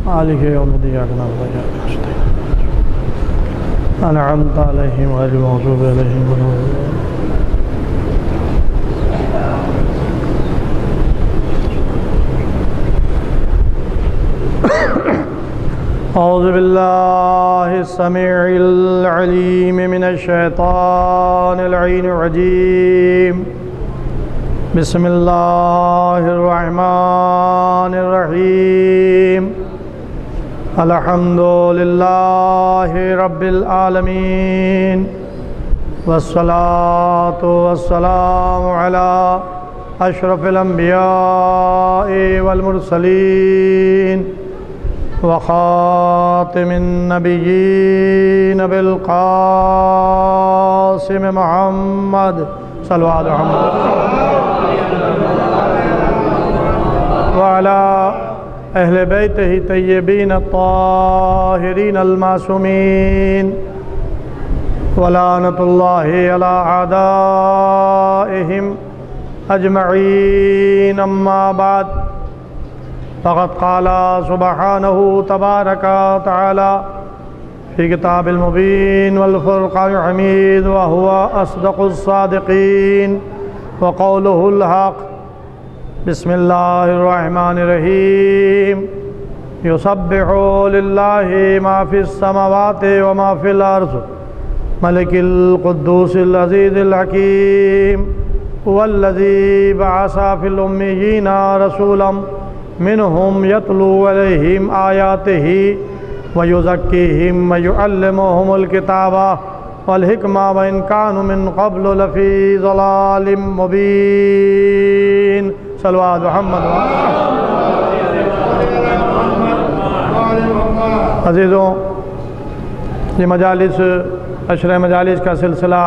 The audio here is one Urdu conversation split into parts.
مالك يوم الدين إياك نعبد وإياك نستعين أنعمت عليهم غير المغضوب عليهم ولا الضالين. أعوذ بالله السميع العليم من الشيطان اللعين الرجيم. بسم الله الرحمن الرحيم. الحمد لله رب العالمين والصلاة والسلام على أشرف الأنبياء والمرسلين وخاتم النبيين بالقاسم محمد صلى الله عليه وسلم وعلى أهل بيته الطيبين الطاهرين المعصومين ولعنة الله على أعدائهم أجمعين. أما بعد فقد قال سبحانه تبارك وتعالى في كتاب المبين والفرقان الحميد وهو أصدق الصادقين وقوله الحق. بسم الله الرحمن الرحيم. يسبح لله ما في السماوات وما في الأرض ملك القدوس العزيز الحكيم هو الذي بعث في الأميين رسولا منهم يتلو عليهم آياته ويزكيهم ويعلمهم الكتاب والحکمہ وإن كانوا من قبل لفی ضلال مبین. صلوات محمد. عزیزوں، یہ مجالس عشرہ مجالس کا سلسلہ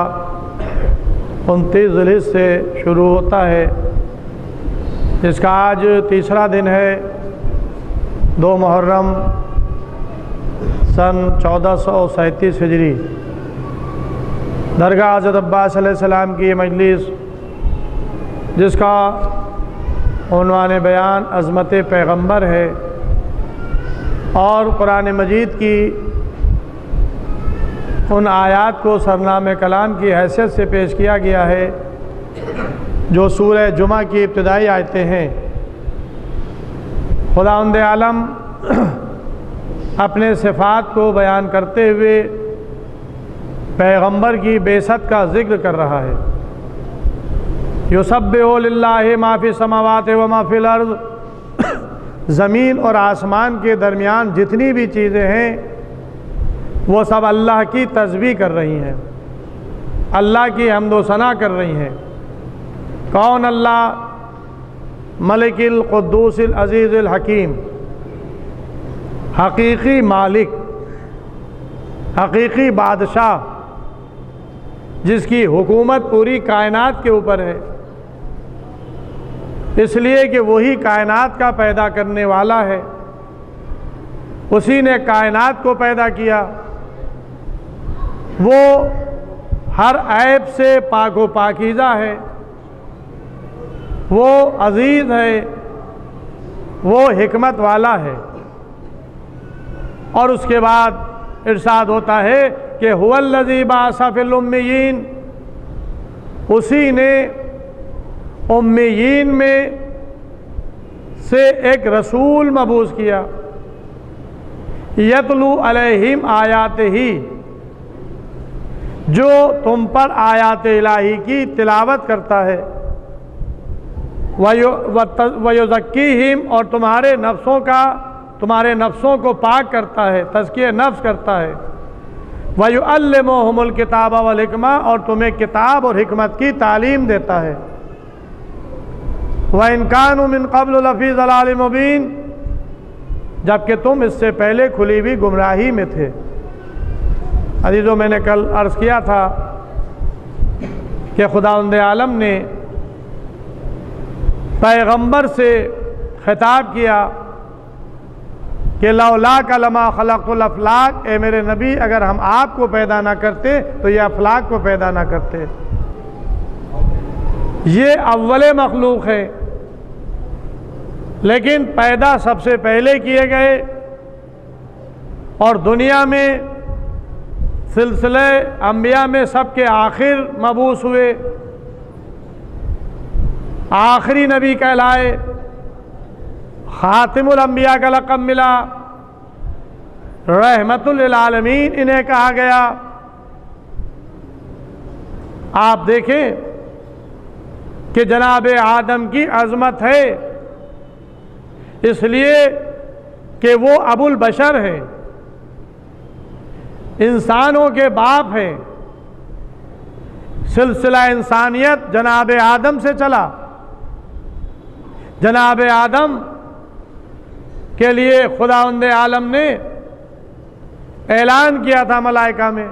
29 ذوالحجہ سے شروع ہوتا ہے، جس کا آج تیسرا دن ہے، 2 محرم سن 1437 ہجری. درگاہ حضرت عباس علیہ السلام کی یہ مجلس، جس کا عنوان بیان عظمت پیغمبر ہے، اور قرآن مجید کی ان آیات کو سرنام کلام کی حیثیت سے پیش کیا گیا ہے جو سورہ جمعہ کی ابتدائی آیتیں ہیں. خداوند عالم اپنے صفات کو بیان کرتے ہوئے پیغمبر کی بعثت کا ذکر کر رہا ہے. یسبح للہ ما فی السماوات و ما فی الارض. زمین اور آسمان کے درمیان جتنی بھی چیزیں ہیں وہ سب اللہ کی تسبیح کر رہی ہیں، اللہ کی حمد و ثنا کر رہی ہیں. کون اللہ؟ ملک القدوس العزیز الحکیم، حقیقی مالک، حقیقی بادشاہ، جس کی حکومت پوری کائنات کے اوپر ہے، اس لیے کہ وہی کائنات کا پیدا کرنے والا ہے. اسی نے کائنات کو پیدا کیا. وہ ہر عیب سے پاک و پاکیزہ ہے، وہ عزیز ہے، وہ حکمت والا ہے. اور اس کے بعد ارشاد ہوتا ہے کہ هو الذی بعث فی الامیین. اسی نے امیین میں سے ایک رسول مبعوث کیا، یتلو علیہم آیاتہ، جو تم پر آیات الہی کی تلاوت کرتا ہے، وَيُزَكِّيهِمْ، اور تمہارے نفسوں کو پاک کرتا ہے، تزکیہ نفس کرتا ہے، وَيُعَلِّمُهُمُ الْكِتَابَ وَالْحِکْمَةَ، اور تمہیں کتاب اور حکمت کی تعلیم دیتا ہے. وَإِنْ كَانُوا مِنْ قَبْلُ لَفِي ضَلَالٍ مُبِينٍ، جبکہ تم اس سے پہلے کھلی ہوئی گمراہی میں تھے. عزیزوں، میں نے کل عرض کیا تھا کہ خداوند عالم نے پیغمبر سے خطاب کیا کہ لولاک لما خلقت الافلاک، اے میرے نبی، اگر ہم آپ کو پیدا نہ کرتے تو یہ افلاک کو پیدا نہ کرتے. یہ اول مخلوق ہے، لیکن پیدا سب سے پہلے کیے گئے اور دنیا میں سلسلے انبیاء میں سب کے آخر مبعوث ہوئے، آخری نبی کہلائے، خاتم الانبیاء کا لقب ملا، رحمت للعالمین انہیں کہا گیا۔ آپ دیکھیں کہ جناب آدم کی عظمت ہے، اس لیے کہ وہ ابو البشر ہیں، انسانوں کے باپ ہیں، سلسلہ انسانیت جناب آدم سے چلا۔ جناب آدم کے لیے خداوند عالم نے اعلان کیا تھا ملائکہ میں،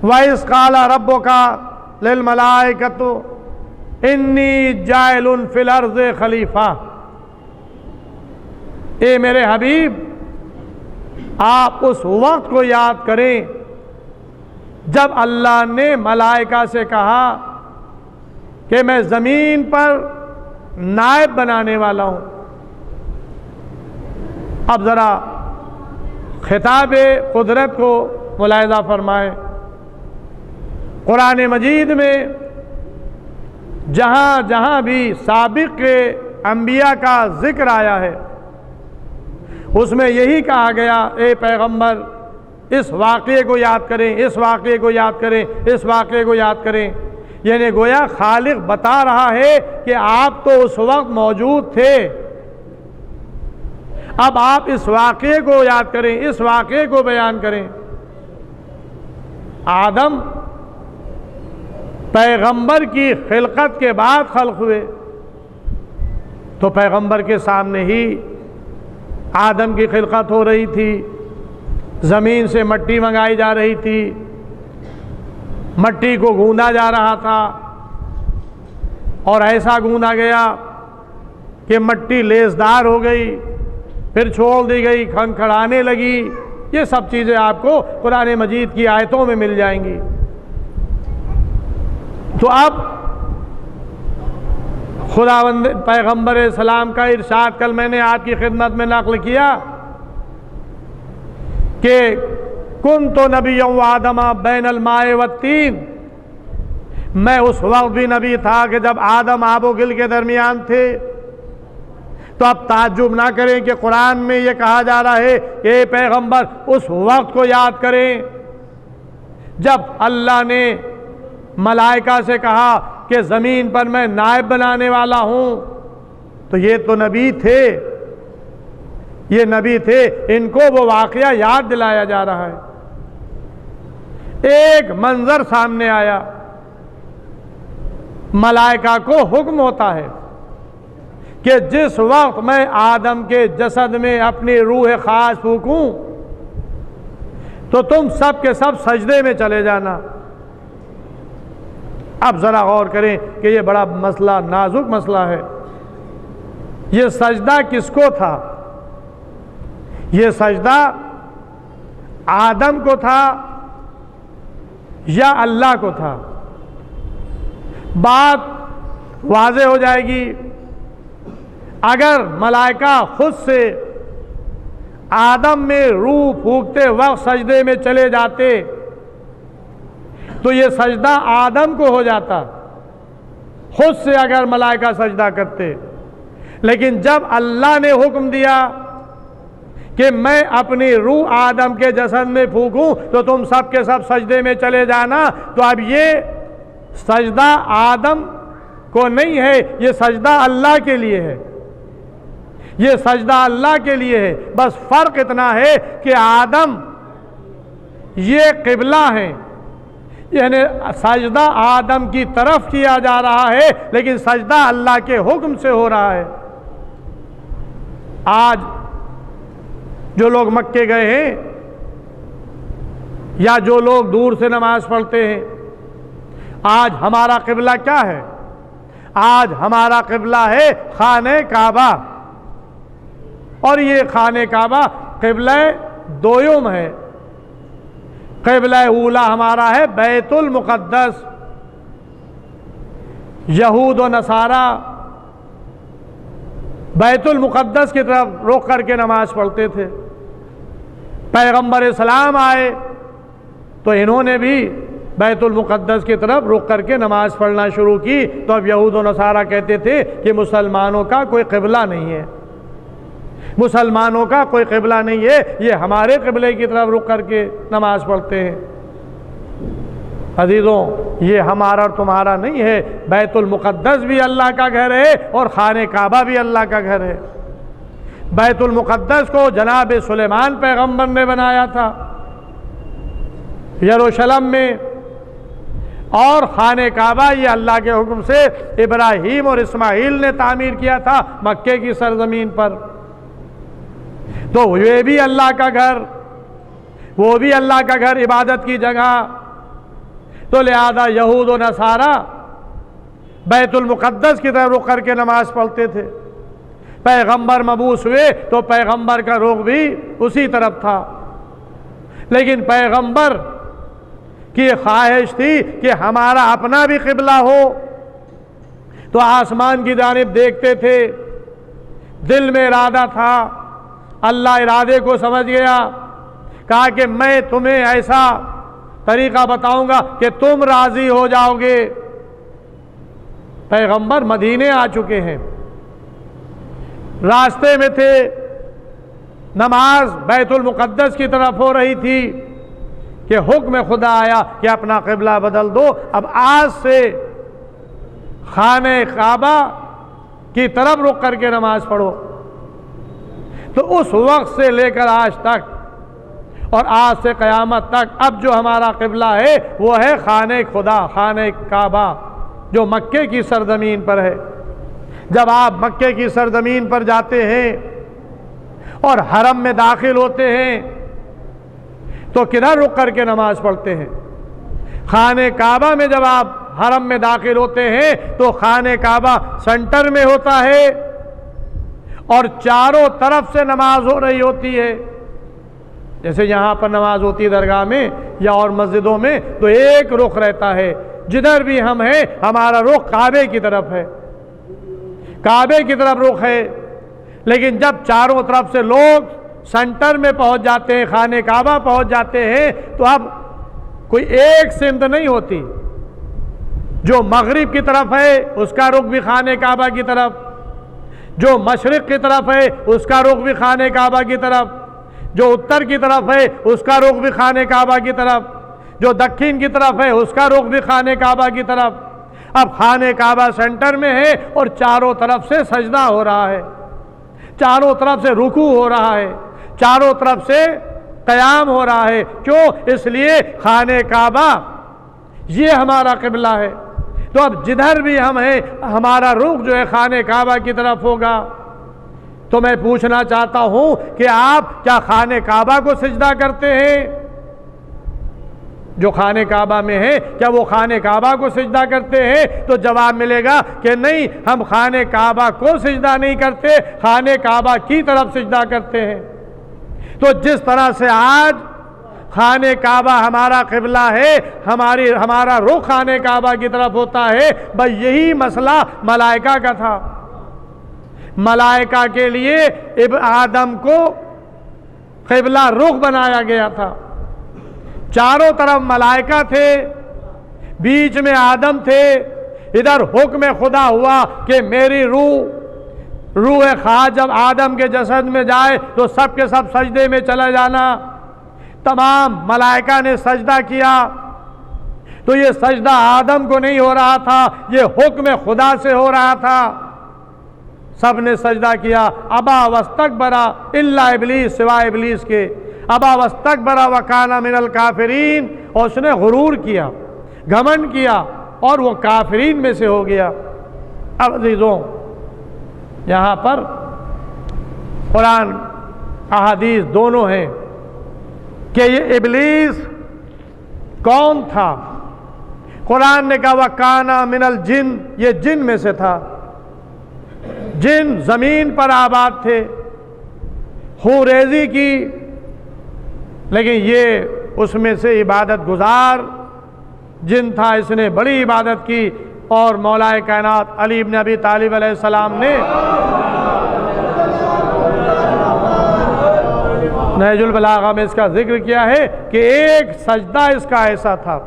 وَإِذْ قَالَ رَبُّكَ لِلْمَلَائِكَةِ إِنِّي جَاعِلٌ فِي الْأَرْضِ خلیفہ۔ اے میرے حبیب، آپ اس وقت کو یاد کریں جب اللہ نے ملائکہ سے کہا کہ میں زمین پر نائب بنانے والا ہوں۔ اب ذرا خطاب قدرت کو ملاحظہ فرمائیں۔ قرآن مجید میں جہاں جہاں بھی سابق کے انبیاء کا ذکر آیا ہے، اس میں یہی کہا گیا، اے پیغمبر اس واقعے کو یاد کریں، اس واقعے کو یاد کریں، اس واقعے کو یاد کریں۔ یعنی گویا خالق بتا رہا ہے کہ آپ تو اس وقت موجود تھے، اب آپ اس واقعے کو یاد کریں، اس واقعے کو بیان کریں۔ آدم پیغمبر کی خلقت کے بعد خلق ہوئے، تو پیغمبر کے سامنے ہی آدم کی خلقت ہو رہی تھی، زمین سے مٹی منگائی جا رہی تھی، مٹی کو گوندا جا رہا تھا، اور ایسا گوندا گیا کہ مٹی لیسدار ہو گئی، پھر چھوڑ دی گئی، کھنکھڑانے لگی۔ یہ سب چیزیں آپ کو قرآن مجید کی آیتوں میں مل جائیں گی۔ تو اب خداوند پیغمبر اسلام کا ارشاد کل میں نے آپ کی خدمت میں نقل کیا کہ کنت نبی وآدم بین الماء والتین، میں اس وقت بھی نبی تھا کہ جب آدم آب و گل کے درمیان تھے۔ تو اب تعجب نہ کریں کہ قرآن میں یہ کہا جا رہا ہے کہ اے پیغمبر اس وقت کو یاد کریں جب اللہ نے ملائکہ سے کہا کہ زمین پر میں نائب بنانے والا ہوں۔ تو یہ تو نبی تھے، یہ نبی تھے، ان کو وہ واقعہ یاد دلایا جا رہا ہے۔ ایک منظر سامنے آیا، ملائکہ کو حکم ہوتا ہے کہ جس وقت میں آدم کے جسد میں اپنی روح خاص پھونکوں تو تم سب کے سب سجدے میں چلے جانا۔ اب ذرا غور کریں کہ یہ بڑا مسئلہ، نازک مسئلہ ہے۔ یہ سجدہ کس کو تھا؟ یہ سجدہ آدم کو تھا یا اللہ کو تھا؟ بات واضح ہو جائے گی۔ اگر ملائکہ خود سے آدم میں روح پھونکتے وقت سجدے میں چلے جاتے تو یہ سجدہ آدم کو ہو جاتا، خود سے اگر ملائکہ سجدہ کرتے۔ لیکن جب اللہ نے حکم دیا کہ میں اپنی روح آدم کے جسد میں پھونکوں تو تم سب کے سب سجدے میں چلے جانا، تو اب یہ سجدہ آدم کو نہیں ہے، یہ سجدہ اللہ کے لیے ہے، یہ سجدہ اللہ کے لیے ہے۔ بس فرق اتنا ہے کہ آدم یہ قبلہ ہیں، یعنی سجدہ آدم کی طرف کیا جا رہا ہے لیکن سجدہ اللہ کے حکم سے ہو رہا ہے۔ آج جو لوگ مکے گئے ہیں یا جو لوگ دور سے نماز پڑھتے ہیں، آج ہمارا قبلہ کیا ہے؟ آج ہمارا قبلہ ہے خانہ کعبہ، اور یہ خانہ کعبہ قبلہ دویم ہے۔ قبلہ اولا ہمارا ہے بیت المقدس۔ یہود و نصارہ بیت المقدس کی طرف رخ کر کے نماز پڑھتے تھے، پیغمبر اسلام آئے تو انہوں نے بھی بیت المقدس کی طرف رخ کر کے نماز پڑھنا شروع کی، تو اب یہود و نصارہ کہتے تھے کہ مسلمانوں کا کوئی قبلہ نہیں ہے، مسلمانوں کا کوئی قبلہ نہیں ہے، یہ ہمارے قبلے کی طرف رخ کر کے نماز پڑھتے ہیں۔ عزیزوں، یہ ہمارا اور تمہارا نہیں ہے، بیت المقدس بھی اللہ کا گھر ہے اور خانہ کعبہ بھی اللہ کا گھر ہے۔ بیت المقدس کو جناب سلیمان پیغمبر نے بنایا تھا یروشلم میں، اور خانہ کعبہ یہ اللہ کے حکم سے ابراہیم اور اسماعیل نے تعمیر کیا تھا مکے کی سرزمین پر۔ تو یہ بھی اللہ کا گھر، وہ بھی اللہ کا گھر، عبادت کی جگہ۔ تو لہذا یہود و نصارہ بیت المقدس کی طرف رخ کر کے نماز پڑھتے تھے۔ پیغمبر مبعوث ہوئے تو پیغمبر کا رخ بھی اسی طرف تھا، لیکن پیغمبر کی خواہش تھی کہ ہمارا اپنا بھی قبلہ ہو، تو آسمان کی جانب دیکھتے تھے، دل میں ارادہ تھا، اللہ ارادے کو سمجھ گیا، کہا کہ میں تمہیں ایسا طریقہ بتاؤں گا کہ تم راضی ہو جاؤ گے۔ پیغمبر مدینے آ چکے ہیں، راستے میں تھے، نماز بیت المقدس کی طرف ہو رہی تھی کہ حکم خدا آیا کہ اپنا قبلہ بدل دو، اب آج سے خانہ کعبہ کی طرف رخ کر کے نماز پڑھو۔ تو اس وقت سے لے کر آج تک اور آج سے قیامت تک اب جو ہمارا قبلہ ہے وہ ہے خانہ خدا، خانہ کعبہ، جو مکے کی سرزمین پر ہے۔ جب آپ مکے کی سرزمین پر جاتے ہیں اور حرم میں داخل ہوتے ہیں تو کدھر رک کر کے نماز پڑھتے ہیں؟ خانہ کعبہ میں جب آپ حرم میں داخل ہوتے ہیں تو خانہ کعبہ سینٹر میں ہوتا ہے اور چاروں طرف سے نماز ہو رہی ہوتی ہے۔ جیسے یہاں پر نماز ہوتی ہے درگاہ میں یا اور مسجدوں میں، تو ایک رخ رہتا ہے، جدھر بھی ہم ہیں ہمارا رخ کعبے کی طرف ہے، کعبے کی طرف رخ ہے۔ لیکن جب چاروں طرف سے لوگ سینٹر میں پہنچ جاتے ہیں، خانہ کعبہ پہنچ جاتے ہیں، تو اب کوئی ایک سمت نہیں ہوتی، جو مغرب کی طرف ہے اس کا رخ بھی خانہ کعبہ کی طرف، جو مشرق کی طرف ہے اس کا رخ بھی خانہ کعبہ کی طرف، جو اتر کی طرف ہے اس کا رخ بھی خانہ کعبہ کی طرف، جو دکھن کی طرف ہے اس کا رخ بھی خانہ کعبہ کی طرف۔ اب خانہ کعبہ سینٹر میں ہے اور چاروں طرف سے سجدہ ہو رہا ہے، چاروں طرف سے رکوع ہو رہا ہے، چاروں طرف سے قیام ہو رہا ہے۔ کیوں؟ اس لیے خانہ کعبہ یہ ہمارا قبلہ ہے۔ تو اب جدھر بھی ہم ہیں ہمارا رخ جو ہے خانہ کعبہ کی طرف ہوگا۔ تو میں پوچھنا چاہتا ہوں کہ آپ کیا خانہ کعبہ کو سجدہ کرتے ہیں؟ جو خانہ کعبہ میں ہیں کیا وہ خانہ کعبہ کو سجدہ کرتے ہیں؟ تو جواب ملے گا کہ نہیں، ہم خانہ کعبہ کو سجدہ نہیں کرتے، خانہ کعبہ کی طرف سجدہ کرتے ہیں۔ تو جس طرح سے آج خانہ کعبہ ہمارا قبلہ ہے، ہمارا رخ خانہ کعبہ کی طرف ہوتا ہے، بس یہی مسئلہ ملائکہ کا تھا۔ ملائکہ کے لیے آدم کو قبلہ رخ بنایا گیا تھا، چاروں طرف ملائکہ تھے، بیچ میں آدم تھے۔ ادھر حکم خدا ہوا کہ میری روح خواہ جب آدم کے جسد میں جائے تو سب کے سب سجدے میں چلا جانا۔ تمام ملائکہ نے سجدہ کیا، تو یہ سجدہ آدم کو نہیں ہو رہا تھا، یہ حکم خدا سے ہو رہا تھا۔ سب نے سجدہ کیا، ابا واستکبر الا ابلیس، سوائے ابلیس کے۔ ابا واستکبر وکان من الکافرین، اور اس نے غرور کیا، گھمنڈ کیا، اور وہ کافرین میں سے ہو گیا۔ اب عزیزوں، یہاں پر قرآن احادیث دونوں ہیں کہ یہ ابلیس کون تھا۔ قرآن نے کہا وکان من الجن، یہ جن میں سے تھا، جن زمین پر آباد تھے، خوریزی کی، لیکن یہ اس میں سے عبادت گزار جن تھا، اس نے بڑی عبادت کی۔ اور مولا کائنات علی بن ابی طالب علیہ السلام نے نہج البلاغہ میں اس کا ذکر کیا ہے کہ ایک سجدہ اس کا ایسا تھا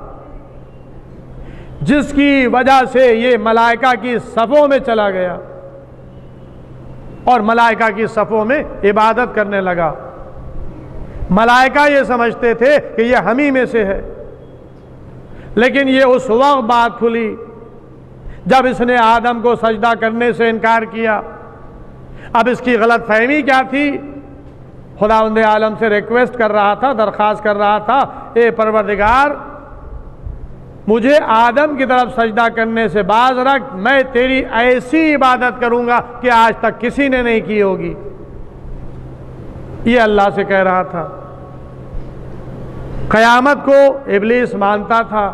جس کی وجہ سے یہ ملائکہ کی صفوں میں چلا گیا اور ملائکہ کی صفوں میں عبادت کرنے لگا۔ ملائکہ یہ سمجھتے تھے کہ یہ ہم ہی میں سے ہے، لیکن یہ اس وقت بات کھلی جب اس نے آدم کو سجدہ کرنے سے انکار کیا۔ اب اس کی غلط فہمی کیا تھی؟ خداوند عالم سے ریکویسٹ کر رہا تھا، درخواست کر رہا تھا، اے پروردگار مجھے آدم کی طرف سجدہ کرنے سے باز رکھ، میں تیری ایسی عبادت کروں گا کہ آج تک کسی نے نہیں کی ہوگی۔ یہ اللہ سے کہہ رہا تھا۔ قیامت کو ابلیس مانتا تھا،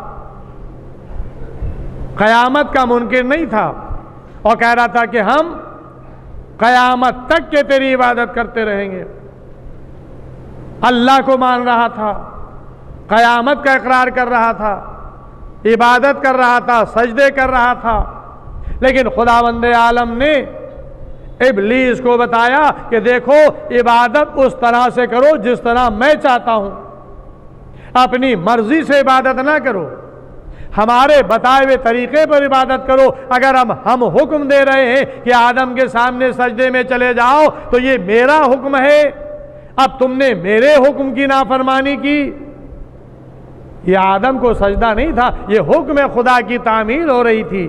قیامت کا منکر نہیں تھا، اور کہہ رہا تھا کہ ہم قیامت تک کے تیری عبادت کرتے رہیں گے۔ اللہ کو مان رہا تھا، قیامت کا اقرار کر رہا تھا، عبادت کر رہا تھا، سجدے کر رہا تھا، لیکن خداوند عالم نے ابلیس کو بتایا کہ دیکھو عبادت اس طرح سے کرو جس طرح میں چاہتا ہوں، اپنی مرضی سے عبادت نہ کرو، ہمارے بتائے ہوئے طریقے پر عبادت کرو۔ اگر ہم حکم دے رہے ہیں کہ آدم کے سامنے سجدے میں چلے جاؤ تو یہ میرا حکم ہے، اب تم نے میرے حکم کی نافرمانی کی۔ یہ آدم کو سجدہ نہیں تھا، یہ حکم خدا کی تعمیل ہو رہی تھی۔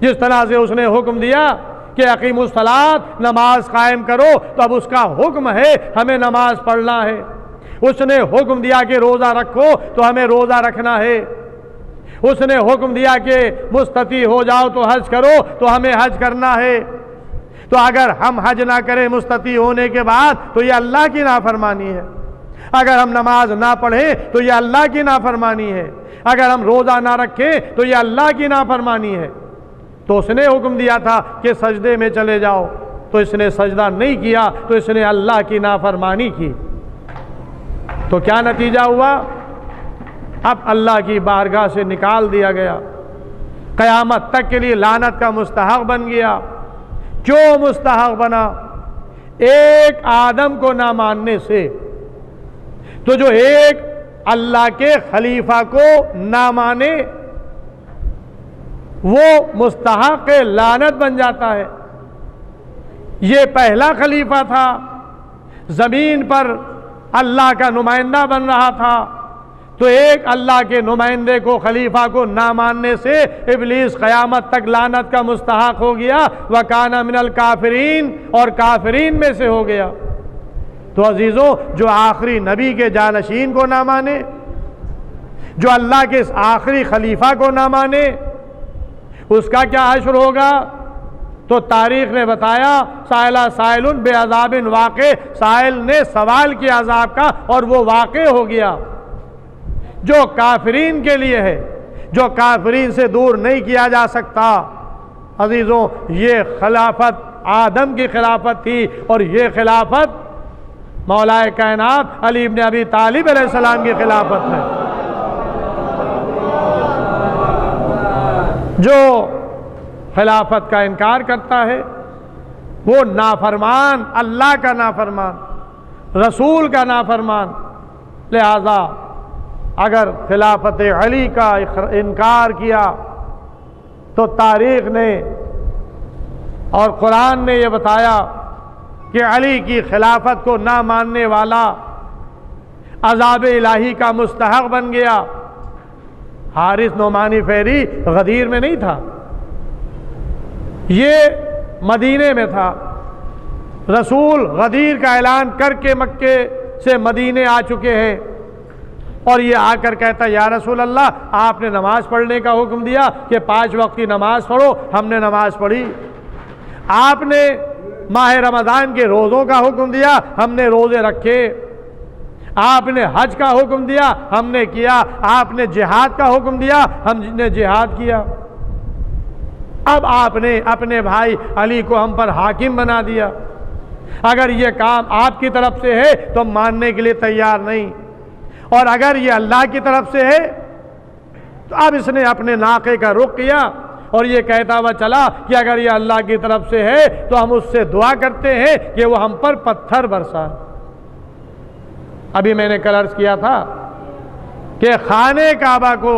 جس طرح سے اس نے حکم دیا کہ اقیموا الصلاۃ، نماز قائم کرو، تو اب اس کا حکم ہے ہمیں نماز پڑھنا ہے۔ اس نے حکم دیا کہ روزہ رکھو تو ہمیں روزہ رکھنا ہے۔ اس نے حکم دیا کہ مستطیع ہو جاؤ تو حج کرو تو ہمیں حج کرنا ہے۔ تو اگر ہم حج نہ کریں مستطیع ہونے کے بعد تو یہ اللہ کی نافرمانی ہے۔ اگر ہم نماز نہ پڑھیں تو یہ اللہ کی نافرمانی ہے۔ اگر ہم روزہ نہ رکھیں تو یہ اللہ کی نافرمانی ہے۔ تو اس نے حکم دیا تھا کہ سجدے میں چلے جاؤ، تو اس نے سجدہ نہیں کیا، تو اس نے اللہ کی نافرمانی کی۔ تو کیا نتیجہ ہوا؟ اب اللہ کی بارگاہ سے نکال دیا گیا، قیامت تک کے لیے لعنت کا مستحق بن گیا۔ کیوں مستحق بنا؟ ایک آدم کو نہ ماننے سے۔ تو جو ایک اللہ کے خلیفہ کو نہ مانے وہ مستحق لعنت بن جاتا ہے۔ یہ پہلا خلیفہ تھا، زمین پر اللہ کا نمائندہ بن رہا تھا، تو ایک اللہ کے نمائندے کو، خلیفہ کو نہ ماننے سے ابلیس قیامت تک لعنت کا مستحق ہو گیا، وَكَانَ مِنَ الْكَافِرِينَ، اور کافرین میں سے ہو گیا۔ تو عزیزوں، جو آخری نبی کے جانشین کو نہ مانے، جو اللہ کے اس آخری خلیفہ کو نہ مانے، اس کا کیا حشر ہوگا؟ تو تاریخ نے بتایا، سائلہ سائل بعذاب واقع، سائل نے سوال کیا عذاب کا اور وہ واقع ہو گیا، جو کافرین کے لیے ہے، جو کافرین سے دور نہیں کیا جا سکتا۔ عزیزوں، یہ خلافت آدم کی خلافت تھی، اور یہ خلافت مولا کائنات علی ابن ابی طالب علیہ السلام کی خلافت ہے۔ جو خلافت کا انکار کرتا ہے وہ نافرمان، اللہ کا نافرمان، رسول کا نافرمان۔ لہذا اگر خلافت علی کا انکار کیا تو تاریخ نے اور قرآن نے یہ بتایا کہ علی کی خلافت کو نہ ماننے والا عذاب الہی کا مستحق بن گیا۔ حارث نعمانی فہری غدیر میں نہیں تھا، یہ مدینے میں تھا۔ رسول غدیر کا اعلان کر کے مکے سے مدینے آ چکے ہیں، اور یہ آ کر کہتا یا رسول اللہ، آپ نے نماز پڑھنے کا حکم دیا کہ 5 وقت کی نماز پڑھو، ہم نے نماز پڑھی۔ آپ نے ماہ رمضان کے روزوں کا حکم دیا، ہم نے روزے رکھے۔ آپ نے حج کا حکم دیا، ہم نے کیا۔ آپ نے جہاد کا حکم دیا، ہم نے جہاد کیا۔ اب آپ نے اپنے بھائی علی کو ہم پر حاکم بنا دیا۔ اگر یہ کام آپ کی طرف سے ہے تو ماننے کے لیے تیار نہیں، اور اگر یہ اللہ کی طرف سے ہے تو اب اس نے اپنے ناقے کا رخ کیا اور یہ کہتا ہوا چلا کہ اگر یہ اللہ کی طرف سے ہے تو ہم اس سے دعا کرتے ہیں کہ وہ ہم پر پتھر برسائے۔ ابھی میں نے کل عرض کیا تھا کہ خانے کعبہ کو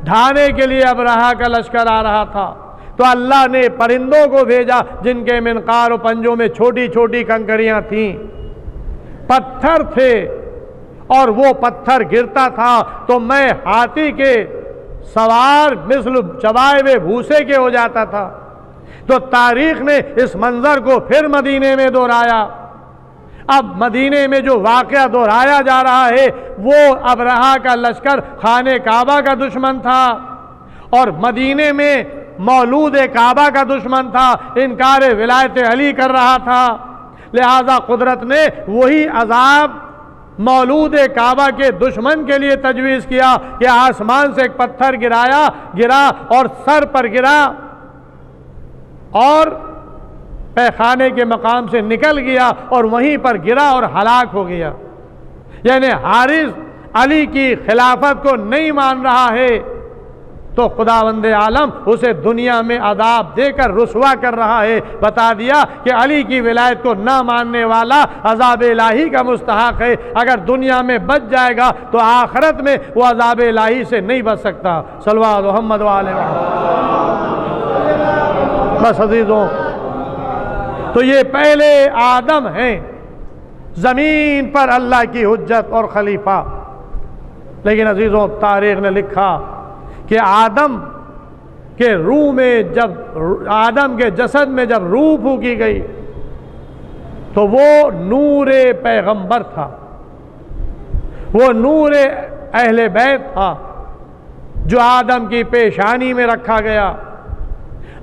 ڈھانے کے لیے ابرہہ کا لشکر آ رہا تھا، تو اللہ نے پرندوں کو بھیجا جن کے منقار و پنجوں میں چھوٹی چھوٹی کنکریاں تھیں، پتھر تھے، اور وہ پتھر گرتا تھا تو میں ہاتھی کے سوار مثل چبائے ہوئے بھوسے کے ہو جاتا تھا۔ تو تاریخ نے اس منظر کو پھر مدینے میں دہرایا۔ اب مدینے میں جو واقعہ دہرایا جا رہا ہے وہ ابرہہ کا لشکر خانہ کعبہ کا دشمن تھا، اور مدینے میں مولود کعبہ کا دشمن تھا، انکار ولایت علی کر رہا تھا۔ لہذا قدرت نے وہی عذاب مولود کعبہ کے دشمن کے لیے تجویز کیا کہ آسمان سے ایک پتھر گرا اور سر پر گرا اور پیخانے کے مقام سے نکل گیا اور وہیں پر گرا اور ہلاک ہو گیا۔ یعنی حارث علی کی خلافت کو نہیں مان رہا ہے تو خداوند عالم اسے دنیا میں عذاب دے کر رسوا کر رہا ہے، بتا دیا کہ علی کی ولایت کو نہ ماننے والا عذاب الہی کا مستحق ہے، اگر دنیا میں بچ جائے گا تو آخرت میں وہ عذاب الہی سے نہیں بچ سکتا۔ صلوات محمد وآلہ محمد۔ بس عزیزوں، تو یہ پہلے آدم ہیں زمین پر اللہ کی حجت اور خلیفہ، لیکن عزیزوں تاریخ نے لکھا کہ آدم کے روح میں جب آدم کے جسد میں جب روح پھونکی گئی تو وہ نور پیغمبر تھا، وہ نور اہل بیت تھا جو آدم کی پیشانی میں رکھا گیا۔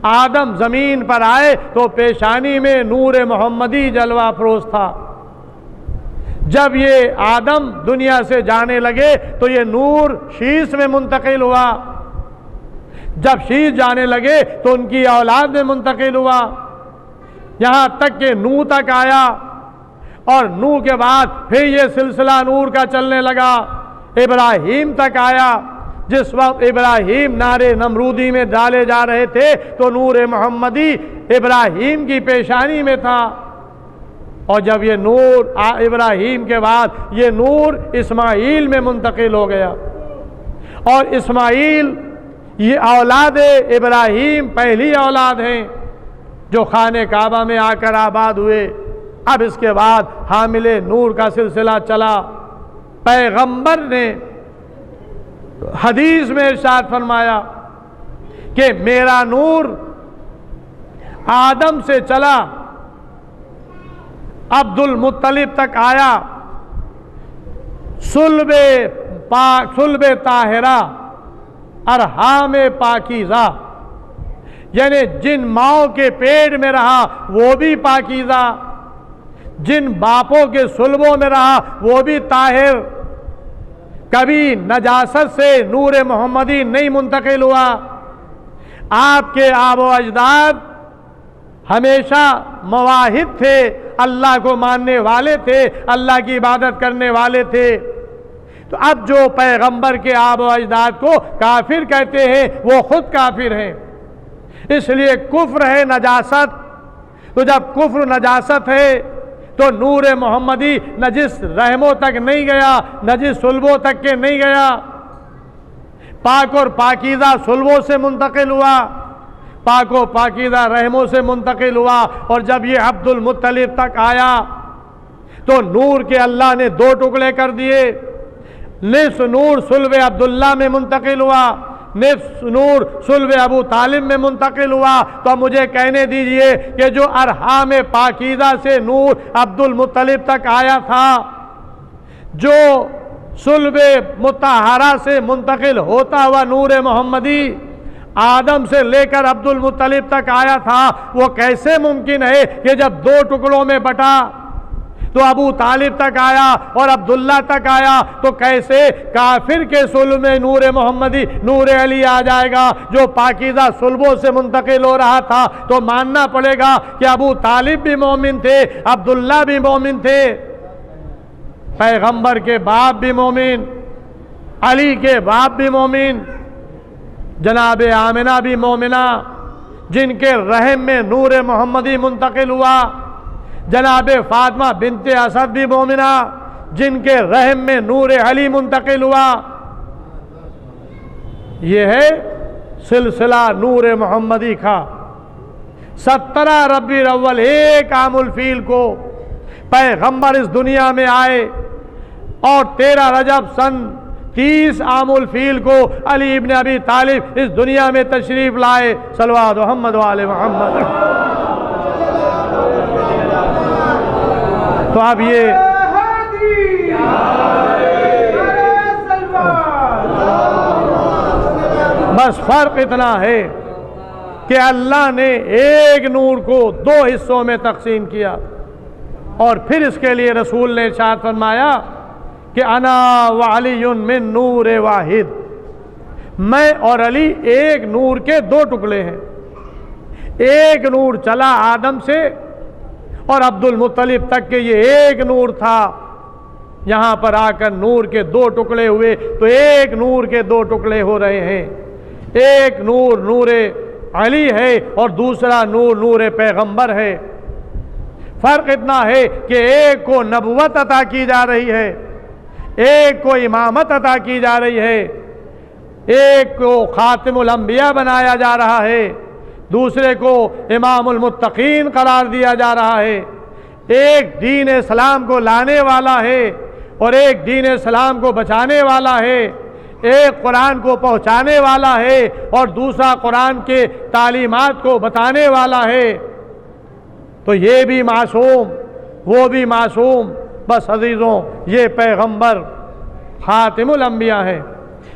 آدم زمین پر آئے تو پیشانی میں نور محمدی جلوہ افروز تھا۔ جب یہ آدم دنیا سے جانے لگے تو یہ نور شیش میں منتقل ہوا، جب شیش جانے لگے تو ان کی اولاد میں منتقل ہوا، یہاں تک کہ نوح تک آیا، اور نوح کے بعد پھر یہ سلسلہ نور کا چلنے لگا، ابراہیم تک آیا۔ جس وقت ابراہیم نارے نمرودی میں ڈالے جا رہے تھے تو نور محمدی ابراہیم کی پیشانی میں تھا، اور جب یہ نور ابراہیم کے بعد یہ نور اسماعیل میں منتقل ہو گیا، اور اسماعیل یہ اولاد ابراہیم پہلی اولاد ہیں جو خانہ کعبہ میں آ کر آباد ہوئے۔ اب اس کے بعد حامل نور کا سلسلہ چلا۔ پیغمبر نے حدیث میں ارشاد فرمایا کہ میرا نور آدم سے چلا، عبد المطلب تک آیا، صلب طاہرہ، ارحام پاکیزہ، یعنی جن ماؤں کے پیٹ میں رہا وہ بھی پاکیزہ، جن باپوں کے صلبوں میں رہا وہ بھی طاہر، کبھی نجاست سے نور محمدی نہیں منتقل ہوا۔ آپ کے آب و اجداد ہمیشہ موحد تھے، اللہ کو ماننے والے تھے، اللہ کی عبادت کرنے والے تھے۔ تو اب جو پیغمبر کے آب و اجداد کو کافر کہتے ہیں وہ خود کافر ہیں، اس لیے کفر ہے نجاست۔ تو جب کفر نجاست ہے تو نور محمدی نجس رحموں تک نہیں گیا، نجس صلبوں تک کے نہیں گیا، پاک اور پاکیزہ صلبوں سے منتقل ہوا، پاک و پاکیزہ رحموں سے منتقل ہوا۔ اور جب یہ عبد المطلب تک آیا تو نور کے اللہ نے دو ٹکڑے کر دیے، نصف نور صلب عبداللہ میں منتقل ہوا، نصف نور صلب ابو طالب میں منتقل ہوا۔ تو مجھے کہنے دیجئے کہ جو ارحام پاکیزہ سے نور عبد المطلب تک آیا تھا، جو صلب مطہرہ سے منتقل ہوتا ہوا نور محمدی آدم سے لے کر عبد المطلب تک آیا تھا، وہ کیسے ممکن ہے کہ جب دو ٹکڑوں میں بٹا تو ابو طالب تک آیا اور عبداللہ تک آیا، تو کیسے کافر کے صلب میں نور محمدی نور علی آ جائے گا جو پاکیزہ صلبوں سے منتقل ہو رہا تھا؟ تو ماننا پڑے گا کہ ابو طالب بھی مومن تھے، عبداللہ بھی مومن تھے، پیغمبر کے باپ بھی مومن، علی کے باپ بھی مومن، جناب آمنہ بھی مومنہ جن کے رحم میں نور محمدی منتقل ہوا، جناب فاطمہ بنت اسد بھی مومنہ جن کے رحم میں نور علی منتقل ہوا، یہ ہے سلسلہ نور محمدی کا۔ 17 ربیع الاول 1 عام الفیل کو پیغمبر اس دنیا میں آئے، اور 13 رجب سن 30 عام الفیل کو علی ابن ابی طالب اس دنیا میں تشریف لائے۔ صلوات محمد وآل محمد۔ تو اب یہ بس فرق اتنا ہے کہ اللہ نے ایک نور کو 2 حصوں میں تقسیم کیا، اور پھر اس کے لیے رسول نے ارشاد فرمایا کہ انا وعلی من نور واحد، میں اور علی ایک نور کے 2 ٹکڑے ہیں۔ ایک نور چلا آدم سے اور عبد المطلب تک کے، یہ ایک نور تھا، یہاں پر آ کر نور کے 2 ٹکڑے ہوئے، تو ایک نور کے 2 ٹکڑے ہو رہے ہیں۔ ایک نور نور علی ہے اور دوسرا نور نور پیغمبر ہے۔ فرق اتنا ہے کہ ایک کو نبوت عطا کی جا رہی ہے، ایک کو امامت عطا کی جا رہی ہے، ایک کو خاتم الانبیاء بنایا جا رہا ہے، دوسرے کو امام المتقین قرار دیا جا رہا ہے۔ ایک دین اسلام کو لانے والا ہے اور ایک دین اسلام کو بچانے والا ہے، ایک قرآن کو پہنچانے والا ہے اور دوسرا قرآن کے تعلیمات کو بتانے والا ہے۔ تو یہ بھی معصوم، وہ بھی معصوم۔ بس عزیزوں، یہ پیغمبر خاتم الانبیاء ہے،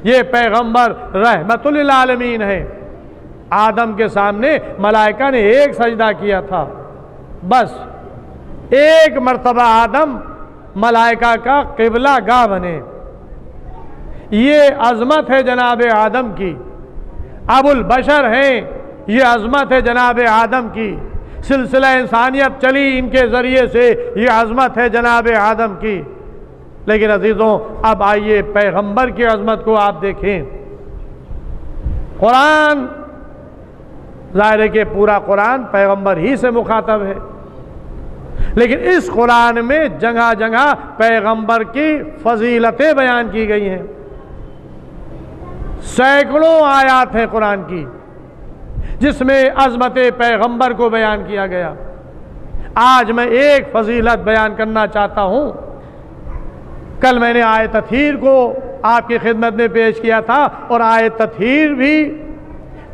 یہ پیغمبر رحمت للعالمین ہے۔ آدم کے سامنے ملائکہ نے ایک سجدہ کیا تھا، بس ایک مرتبہ آدم ملائکہ کا قبلہ گاہ بنے۔ یہ عظمت ہے جناب آدم کی، ابو البشر ہیں، یہ عظمت ہے جناب آدم کی، سلسلہ انسانیت چلی ان کے ذریعے سے، یہ عظمت ہے جناب آدم کی۔ لیکن عزیزوں، اب آئیے پیغمبر کی عظمت کو آپ دیکھیں۔ قرآن ظاہر ہے کہ پورا قرآن پیغمبر ہی سے مخاطب ہے، لیکن اس قرآن میں جگہ جگہ پیغمبر کی فضیلتیں بیان کی گئی ہیں۔ سینکڑوں آیات ہیں قرآن کی جس میں عظمت پیغمبر کو بیان کیا گیا۔ آج میں ایک فضیلت بیان کرنا چاہتا ہوں۔ کل میں نے آیت تطہیر کو آپ کی خدمت میں پیش کیا تھا، اور آیت تطہیر بھی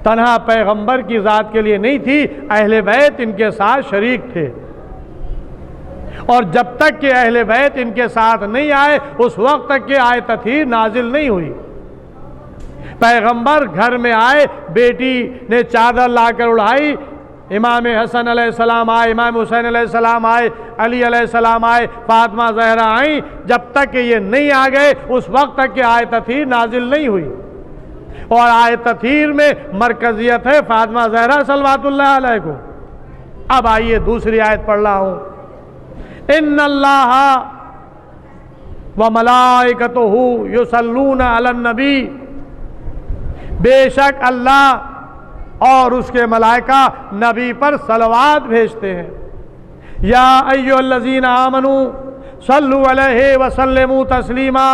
تنہا پیغمبر کی ذات کے لیے نہیں تھی، اہل بیت ان کے ساتھ شریک تھے، اور جب تک کہ اہل بیت ان کے ساتھ نہیں آئے اس وقت تک کہ آیت تطہیر نازل نہیں ہوئی۔ پیغمبر گھر میں آئے، بیٹی نے چادر لا کر اڑائی، امام حسن علیہ السلام آئے، امام حسین علیہ السلام آئے، علی علیہ السلام آئے، فاطمہ زہرا آئیں، جب تک کہ یہ نہیں آ گئے اس وقت تک کہ آیت تطہیر نازل نہیں ہوئی۔ اور آیت تطہیر میں مرکزیت ہے فاطمہ زہرا صلوات اللہ علیہ کو۔ اب آئیے دوسری آیت پڑھ رہا ہوں۔ ان اللہ وملائکتہ یصلون علی النبی، بے شک اللہ اور اس کے ملائکہ نبی پر صلوات بھیجتے ہیں۔ یا ایھا الذین آمنوا صلوا علیہ وسلموا تسلیما،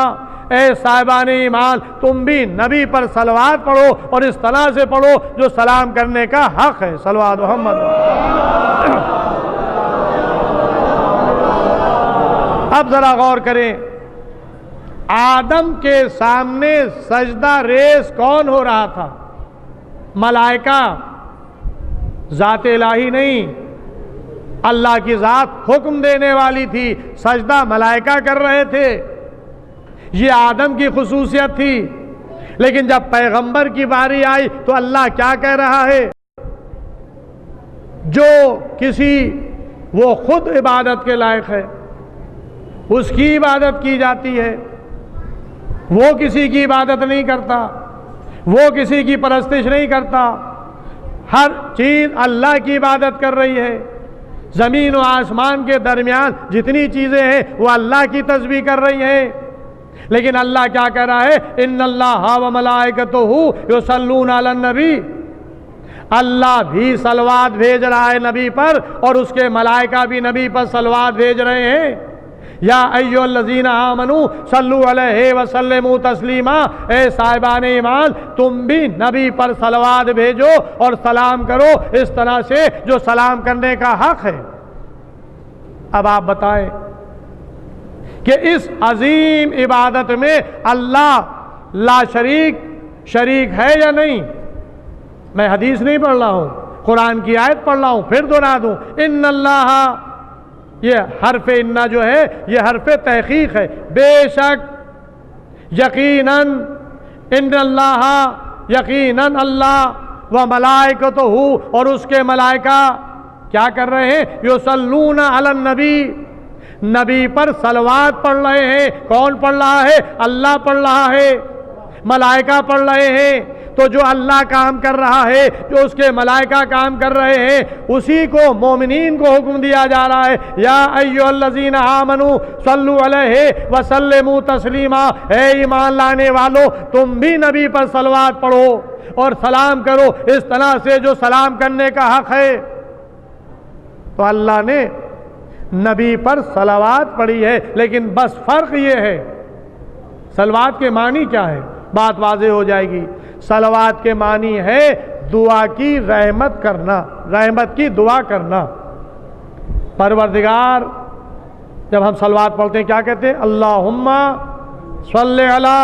اے صاحبان ایمان تم بھی نبی پر صلوات پڑھو، اور اس طرح سے پڑھو جو سلام کرنے کا حق ہے۔ صلوات محمد۔ اب ذرا غور کریں، آدم کے سامنے سجدہ ریز کون ہو رہا تھا؟ ملائکہ، ذات الہی نہیں، اللہ کی ذات حکم دینے والی تھی، سجدہ ملائکہ کر رہے تھے، یہ آدم کی خصوصیت تھی۔ لیکن جب پیغمبر کی باری آئی تو اللہ کیا کہہ رہا ہے؟ جو کسی وہ خود عبادت کے لائق ہے اس کی عبادت کی جاتی ہے، وہ کسی کی عبادت نہیں کرتا، وہ کسی کی پرستش نہیں کرتا، ہر چیز اللہ کی عبادت کر رہی ہے۔ زمین و آسمان کے درمیان جتنی چیزیں ہیں وہ اللہ کی تسبیح کر رہی ہیں۔ لیکن اللہ کیا کہہ رہا ہے؟ ان اللہ و ملائکتہ یصلون علی النبی، اللہ بھی صلوات بھیج رہا ہے نبی پر، اور اس کے ملائکہ بھی نبی پر صلوات بھیج رہے ہیں۔ یا ایھا الذین آمنوا صلوا علیہ وسلموا تسلیما، اے صاحبان ایمان تم بھی نبی پر صلوات بھیجو اور سلام کرو اس طرح سے جو سلام کرنے کا حق ہے۔ اب آپ بتائیں کہ اس عظیم عبادت میں اللہ لا شریک ہے یا نہیں؟ میں حدیث نہیں پڑھ رہا ہوں، قرآن کی آیت پڑھ رہا ہوں، پھر دہرا دوں، ان اللہ، یہ حرف انا جو ہے یہ حرف تحقیق ہے، بے شک، یقیناً، ان اللہ، یقیناً اللہ، و ملائکتہ، اور اس کے ملائکہ کیا کر رہے ہیں؟ یصلون علی النبی، نبی پر صلوات پڑھ رہے ہیں۔ کون پڑھ رہا ہے؟ اللہ پڑھ رہا ہے، ملائکہ پڑھ رہے ہیں۔ تو جو اللہ کام کر رہا ہے، جو اس کے ملائکہ کام کر رہے ہیں، اسی کو مومنین کو حکم دیا جا رہا ہے، یا ایھا الذین آمنوا صلوا علیہ وسلموا تسلیما، اے ایمان لانے والو تم بھی نبی پر صلوات پڑھو اور سلام کرو اس طرح سے جو سلام کرنے کا حق ہے۔ تو اللہ نے نبی پر صلوات پڑھی ہے، لیکن بس فرق یہ ہے، صلوات کے معنی کیا ہے؟ بات واضح ہو جائے گی۔ صلوات کے معنی ہے دعا کی رحمت کرنا، رحمت کی دعا کرنا۔ پروردگار، جب ہم صلوات پڑھتے ہیں کیا کہتے ہیں؟ اللہم صلی علی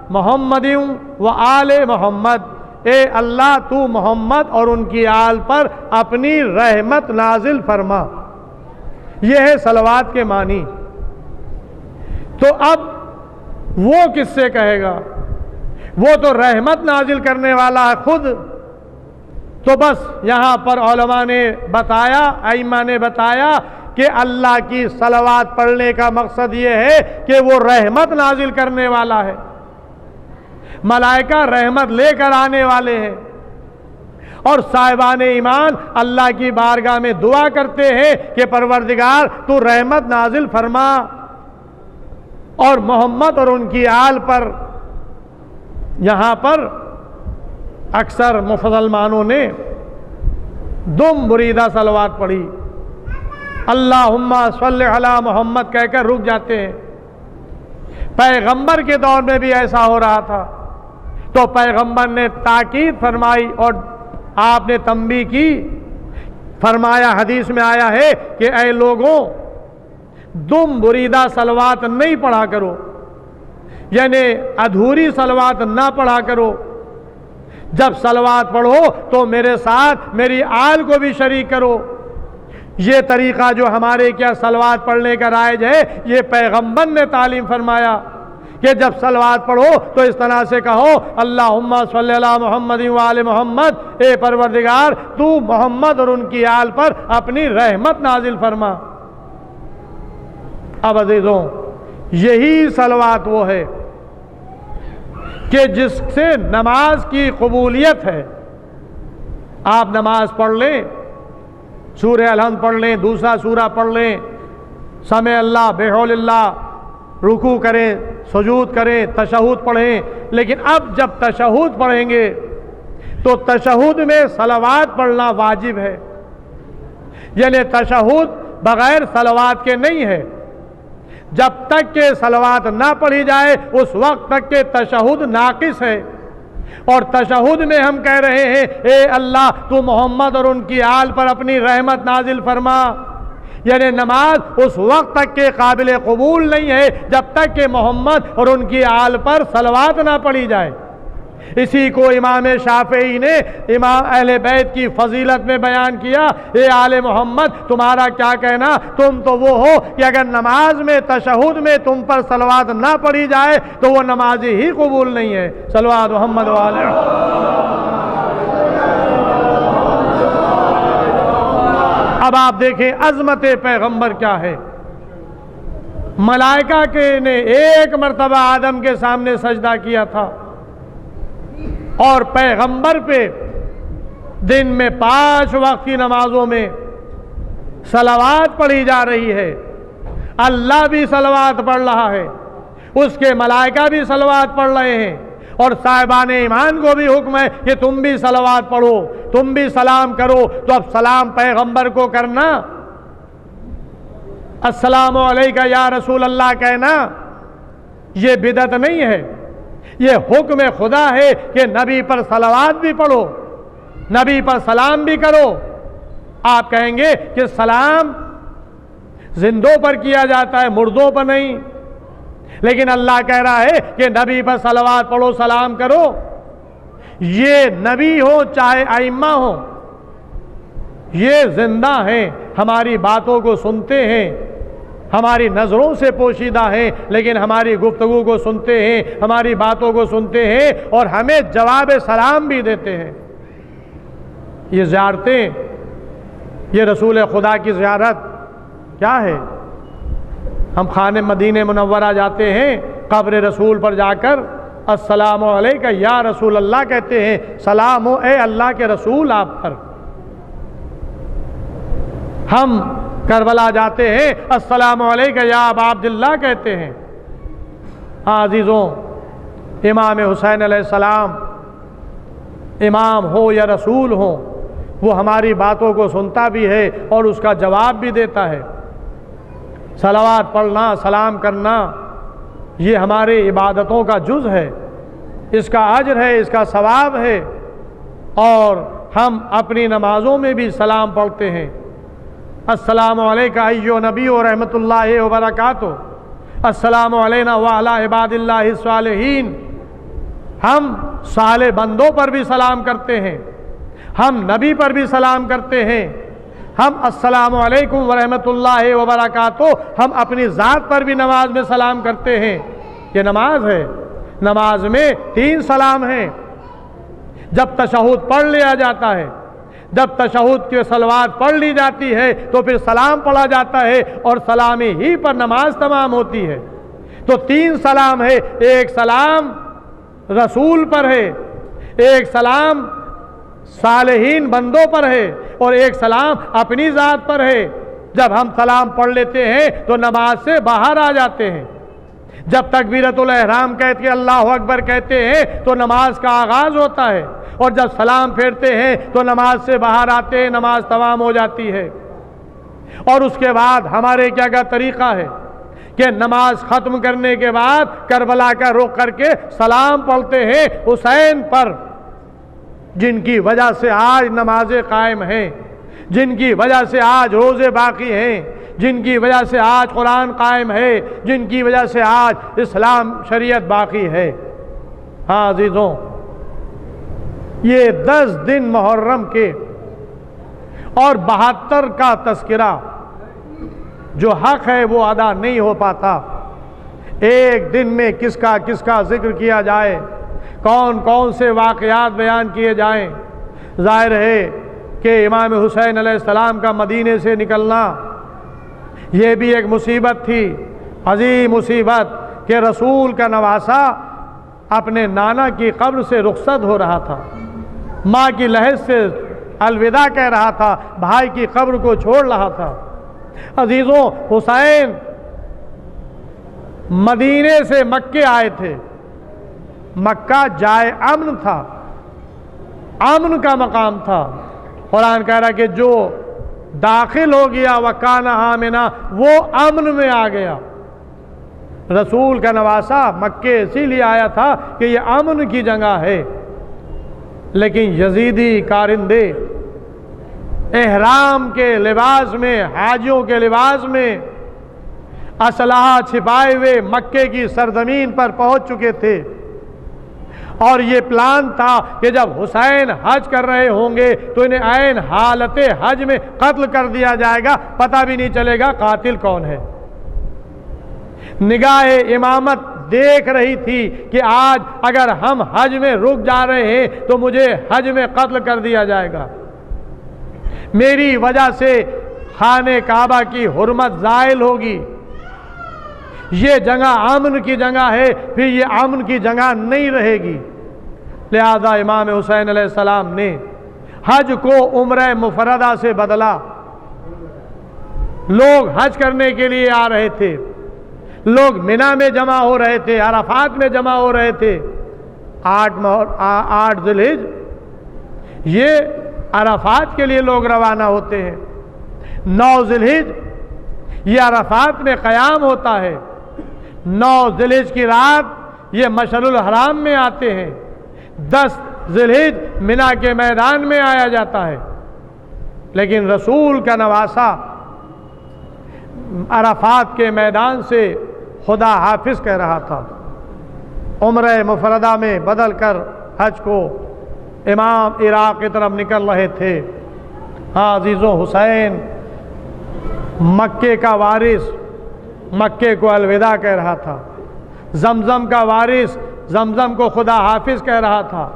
محمد و آل محمد، اے اللہ تو محمد اور ان کی آل پر اپنی رحمت نازل فرما۔ یہ ہے صلوات کے معنی۔ تو اب وہ کس سے کہے گا؟ وہ تو رحمت نازل کرنے والا ہے خود۔ تو بس یہاں پر علماء نے بتایا، ائمہ نے بتایا کہ اللہ کی صلوات پڑھنے کا مقصد یہ ہے کہ وہ رحمت نازل کرنے والا ہے، ملائکہ رحمت لے کر آنے والے ہیں، اور صاحبان ایمان اللہ کی بارگاہ میں دعا کرتے ہیں کہ پروردگار تو رحمت نازل فرما، اور محمد اور ان کی آل پر۔ یہاں پر اکثر مسلمانوں نے دم بریدہ صلوات پڑھی، اللہم صلی علی محمد کہہ کر رک جاتے ہیں۔ پیغمبر کے دور میں بھی ایسا ہو رہا تھا، تو پیغمبر نے تاکید فرمائی اور آپ نے تنبیہ کی، فرمایا، حدیث میں آیا ہے کہ اے لوگوں دم بریدہ صلوات نہیں پڑھا کرو، یعنی ادھوری صلوات نہ پڑھا کرو۔ جب صلوات پڑھو تو میرے ساتھ میری آل کو بھی شریک کرو۔ یہ طریقہ جو ہمارے کیا صلوات پڑھنے کا رائج ہے، یہ پیغمبر نے تعلیم فرمایا کہ جب صلوات پڑھو تو اس طرح سے کہو، اللہم صلی علی محمد و آل محمد، اے پروردگار تو محمد اور ان کی آل پر اپنی رحمت نازل فرما۔ اب عزیزوں، یہی صلوات وہ ہے کہ جس سے نماز کی قبولیت ہے۔ آپ نماز پڑھ لیں، سورہ الحمد پڑھ لیں، دوسرا سورہ پڑھ لیں، سمع اللہ بحول اللہ، رکوع کریں، سجود کریں، تشہد پڑھیں، لیکن اب جب تشہد پڑھیں گے تو تشہد میں صلوات پڑھنا واجب ہے، یعنی تشہد بغیر صلوات کے نہیں ہے۔ جب تک کہ صلوات نہ پڑھی جائے اس وقت تک کہ تشہد ناقص ہے، اور تشہد میں ہم کہہ رہے ہیں اے اللہ تو محمد اور ان کی آل پر اپنی رحمت نازل فرما، یعنی نماز اس وقت تک کے قابل قبول نہیں ہے جب تک کہ محمد اور ان کی آل پر صلوات نہ پڑھی جائے۔ اسی کو امام شافعی نے امام اہل بیت کی فضیلت میں بیان کیا، اے آل محمد تمہارا کیا کہنا، تم تو وہ ہو کہ اگر نماز میں تشہد میں تم پر صلوات نہ پڑھی جائے تو وہ نماز ہی قبول نہیں ہے۔ صلوات محمد و آلہ۔ اب آپ دیکھیں عظمت پیغمبر کیا ہے۔ ملائکہ کے نے ایک مرتبہ آدم کے سامنے سجدہ کیا تھا، اور پیغمبر پہ دن میں 5 وقت کی نمازوں میں صلوات پڑھی جا رہی ہے۔ اللہ بھی صلوات پڑھ رہا ہے، اس کے ملائکہ بھی صلوات پڑھ رہے ہیں، اور صاحبان ایمان کو بھی حکم ہے کہ تم بھی صلوات پڑھو، تم بھی سلام کرو۔ تو اب سلام پیغمبر کو کرنا السلام علیکہ یا رسول اللہ کہنا یہ بدعت نہیں ہے، یہ حکم خدا ہے کہ نبی پر صلوات بھی پڑھو، نبی پر سلام بھی کرو۔ آپ کہیں گے کہ سلام زندوں پر کیا جاتا ہے، مردوں پر نہیں، لیکن اللہ کہہ رہا ہے کہ نبی پر صلوات پڑھو، سلام کرو۔ یہ نبی ہو چاہے ائمہ ہو، یہ زندہ ہیں، ہماری باتوں کو سنتے ہیں، ہماری نظروں سے پوشیدہ ہیں، لیکن ہماری گفتگو کو سنتے ہیں، ہماری باتوں کو سنتے ہیں اور ہمیں جواب سلام بھی دیتے ہیں۔ یہ زیارتیں، یہ رسول خدا کی زیارت کیا ہے؟ ہم خانہ مدینہ منورہ جاتے ہیں، قبر رسول پر جا کر السلام علیکہ یا رسول اللہ کہتے ہیں، سلام ہو اے اللہ کے رسول آپ پر۔ ہم کربلا جاتے ہیں، السلام علیکہ یا ابا عبداللہ کہتے ہیں۔ ہاں عزیزوں، امام حسین علیہ السلام امام ہو یا رسول ہو، وہ ہماری باتوں کو سنتا بھی ہے اور اس کا جواب بھی دیتا ہے۔ صلوات پڑھنا، سلام کرنا، یہ ہمارے عبادتوں کا جز ہے، اس کا اجر ہے، اس کا ثواب ہے۔ اور ہم اپنی نمازوں میں بھی سلام پڑھتے ہیں، السلام علیکہ ایھا نبی و رحمۃ اللہ وبرکاتہ، السلام علینا وعلی عباد اللہ الصالحین۔ ہم صالح بندوں پر بھی سلام کرتے ہیں، ہم نبی پر بھی سلام کرتے ہیں، ہم السلام علیکم ورحمۃ اللہ وبرکاتہ، ہم اپنی ذات پر بھی نماز میں سلام کرتے ہیں۔ یہ نماز ہے، نماز میں 3 سلام ہیں۔ جب تشہد پڑھ لیا جاتا ہے، جب تشہد کی صلوات پڑھ لی جاتی ہے تو پھر سلام پڑھا جاتا ہے اور سلامی ہی پر نماز تمام ہوتی ہے۔ تو 3 سلام ہے، ایک سلام رسول پر ہے، ایک سلام صالحین بندوں پر ہے اور ایک سلام اپنی ذات پر ہے۔ جب ہم سلام پڑھ لیتے ہیں تو نماز سے باہر آ جاتے ہیں۔ جب تکبیرۃ الاحرام کہتے ہیں، اللہ اکبر کہتے ہیں تو نماز کا آغاز ہوتا ہے، اور جب سلام پھیرتے ہیں تو نماز سے باہر آتے ہیں، نماز تمام ہو جاتی ہے۔ اور اس کے بعد ہمارے کیا طریقہ ہے کہ نماز ختم کرنے کے بعد کربلا کا رخ کر کے سلام پڑھتے ہیں حسین پر، جن کی وجہ سے آج نمازیں قائم ہیں، جن کی وجہ سے آج روزے باقی ہیں، جن کی وجہ سے آج قرآن قائم ہے، جن کی وجہ سے آج اسلام شریعت باقی ہے۔ ہاں عزیزوں، یہ 10 دن محرم کے اور 72 کا تذکرہ جو حق ہے وہ ادا نہیں ہو پاتا۔ ایک دن میں کس کا ذکر کیا جائے، کون کون سے واقعات بیان کیے جائیں۔ ظاہر ہے کہ امام حسین علیہ السلام کا مدینے سے نکلنا یہ بھی ایک مصیبت تھی، عظیم مصیبت، کہ رسول کا نواسا اپنے نانا کی قبر سے رخصت ہو رہا تھا، ماں کی لحد سے الوداع کہہ رہا تھا، بھائی کی قبر کو چھوڑ رہا تھا۔ عزیزوں، حسین مدینے سے مکے آئے تھے، مکہ جائے امن تھا، امن کا مقام تھا۔ قرآن کہہ رہا کہ جو داخل ہو گیا وَكَانَ آمِنًا، وہ امن میں آ گیا۔ رسول کا نواسا مکے اسی لیے آیا تھا کہ یہ امن کی جگہ ہے، لیکن یزیدی کارندے احرام کے لباس میں، حاجیوں کے لباس میں اسلحہ چھپائے ہوئے مکے کی سرزمین پر پہنچ چکے تھے، اور یہ پلان تھا کہ جب حسین حج کر رہے ہوں گے تو انہیں عین حالت حج میں قتل کر دیا جائے گا، پتہ بھی نہیں چلے گا قاتل کون ہے۔ نگاہ امامت دیکھ رہی تھی کہ آج اگر ہم حج میں رک جا رہے ہیں تو مجھے حج میں قتل کر دیا جائے گا، میری وجہ سے خانہ کعبہ کی حرمت زائل ہوگی، یہ جگہ امن کی جگہ ہے، پھر یہ امن کی جگہ نہیں رہے گی۔ لہذا امام حسین علیہ السلام نے حج کو عمرہ مفردہ سے بدلا۔ لوگ حج کرنے کے لیے آ رہے تھے، لوگ منی میں جمع ہو رہے تھے، عرفات میں جمع ہو رہے تھے۔ 8 ذی الحجہ یہ عرفات کے لیے لوگ روانہ ہوتے ہیں، 9 ذی الحجہ یہ عرفات میں قیام ہوتا ہے، 9 ذی الحجہ کی رات یہ مشعر الحرام میں آتے ہیں، 10 ذی الحجہ منا کے میدان میں آیا جاتا ہے۔ لیکن رسول کا نواسا عرفات کے میدان سے خدا حافظ کہہ رہا تھا۔ عمرہ مفردہ میں بدل کر حج کو امام عراق کی طرف نکل رہے تھے۔ ہاں عزیزوں، حسین مکے کا وارث مکے کو الوداع کہہ رہا تھا، زمزم کا وارث زمزم کو خدا حافظ کہہ رہا تھا،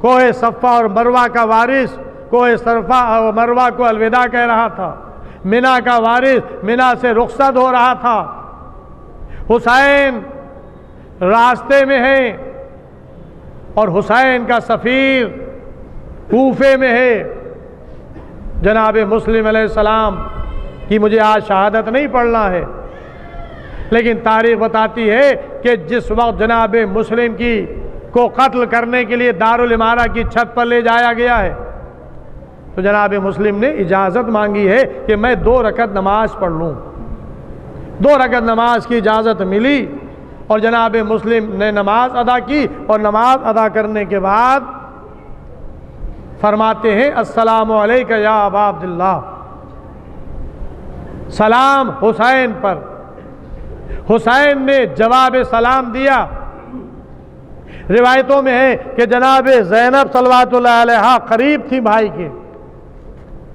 کوہ صفا اور مروہ کا وارث کوہ صفا اور مروہ کو الوداع کہہ رہا تھا، منا کا وارث منا سے رخصت ہو رہا تھا۔ حسین راستے میں ہے اور حسین کا سفیر کوفے میں ہے۔ جناب مسلم علیہ السلام کی مجھے آج شہادت نہیں پڑھنا ہے، لیکن تاریخ بتاتی ہے کہ جس وقت جناب مسلم کو قتل کرنے کے لیے دارالامارہ کی چھت پر لے جایا گیا ہے تو جناب مسلم نے اجازت مانگی ہے کہ میں 2 رکعت نماز پڑھ لوں۔ 2 رکعت نماز کی اجازت ملی اور جناب مسلم نے نماز ادا کی، اور نماز ادا کرنے کے بعد فرماتے ہیں السلام علیکہ یا ابا عبداللہ، سلام حسین پر۔ حسین نے جواب سلام دیا۔ روایتوں میں ہے کہ جناب زینب صلوات اللہ علیہا قریب تھی بھائی کے،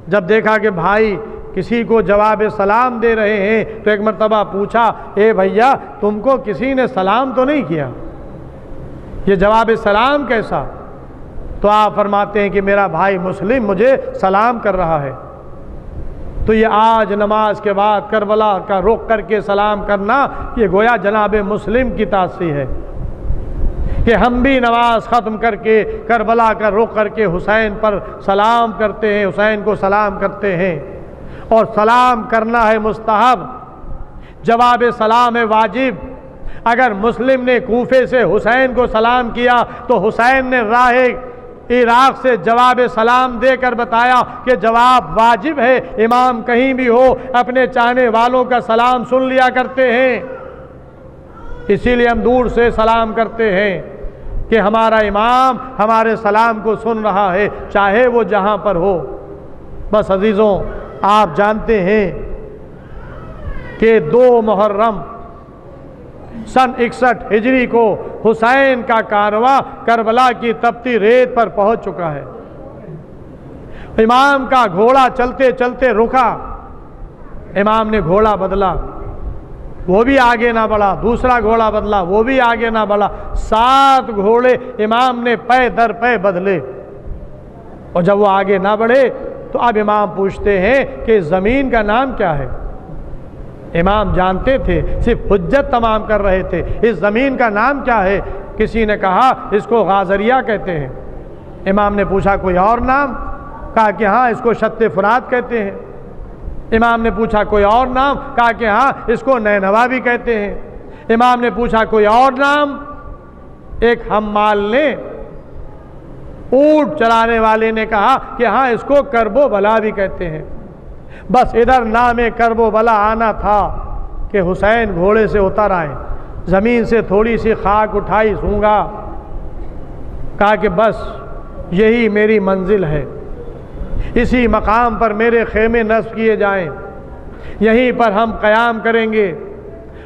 جب دیکھا کہ بھائی کسی کو جواب سلام دے رہے ہیں تو ایک مرتبہ پوچھا، اے بھیا تم کو کسی نے سلام تو نہیں کیا، یہ جواب سلام کیسا؟ تو آپ فرماتے ہیں کہ میرا بھائی مسلم مجھے سلام کر رہا ہے۔ تو یہ آج نماز کے بعد کربلا کا رخ کر کے سلام کرنا، یہ گویا جناب مسلم کی تاثیر ہے کہ ہم بھی نماز ختم کر کے کربلا کا رخ کر کے حسین پر سلام کرتے ہیں، حسین کو سلام کرتے ہیں۔ اور سلام کرنا ہے مستحب، جواب سلام ہے واجب۔ اگر مسلم نے کوفے سے حسین کو سلام کیا تو حسین نے راہ عراق سے جواب سلام دے کر بتایا کہ جواب واجب ہے، امام کہیں بھی ہو اپنے چاہنے والوں کا سلام سن لیا کرتے ہیں، اسی لیے ہم دور سے سلام کرتے ہیں کہ ہمارا امام ہمارے سلام کو سن رہا ہے، چاہے وہ جہاں پر ہو۔ بس عزیزوں، آپ جانتے ہیں کہ 2 محرم سن 61 ہجری کو حسین کا کارواں کربلا کی تپتی ریت پر پہنچ چکا ہے۔ امام کا گھوڑا چلتے چلتے رکا، امام نے گھوڑا بدلا، وہ بھی آگے نہ بڑھا، دوسرا گھوڑا بدلا، وہ بھی آگے نہ بڑھا، 7 گھوڑے امام نے پے در پے بدلے، اور جب وہ آگے نہ بڑھے تو اب امام پوچھتے ہیں کہ زمین کا نام کیا ہے؟ امام جانتے تھے، صرف حجت تمام کر رہے تھے، اس زمین کا نام کیا ہے؟ کسی نے کہا اس کو غازریہ کہتے ہیں۔ امام نے پوچھا کوئی اور نام؟ کہا کہ ہاں اس کو شط فرات کہتے ہیں۔ امام نے پوچھا کوئی اور نام؟ کہا کہ ہاں اس کو نینوا بھی کہتے ہیں۔ امام نے پوچھا کوئی اور نام؟ ایک حمال نے، اونٹ چلانے والے نے کہا کہ ہاں اس کو کرب و بلا بھی کہتے ہیں۔ بس ادھر نام کرب و بلا آنا تھا کہ حسین گھوڑے سے اتر آئے، زمین سے تھوڑی سی خاک اٹھائی سونگا، کہا کہ بس یہی میری منزل ہے، اسی مقام پر میرے خیمے نصب کیے جائیں، یہیں پر ہم قیام کریں گے۔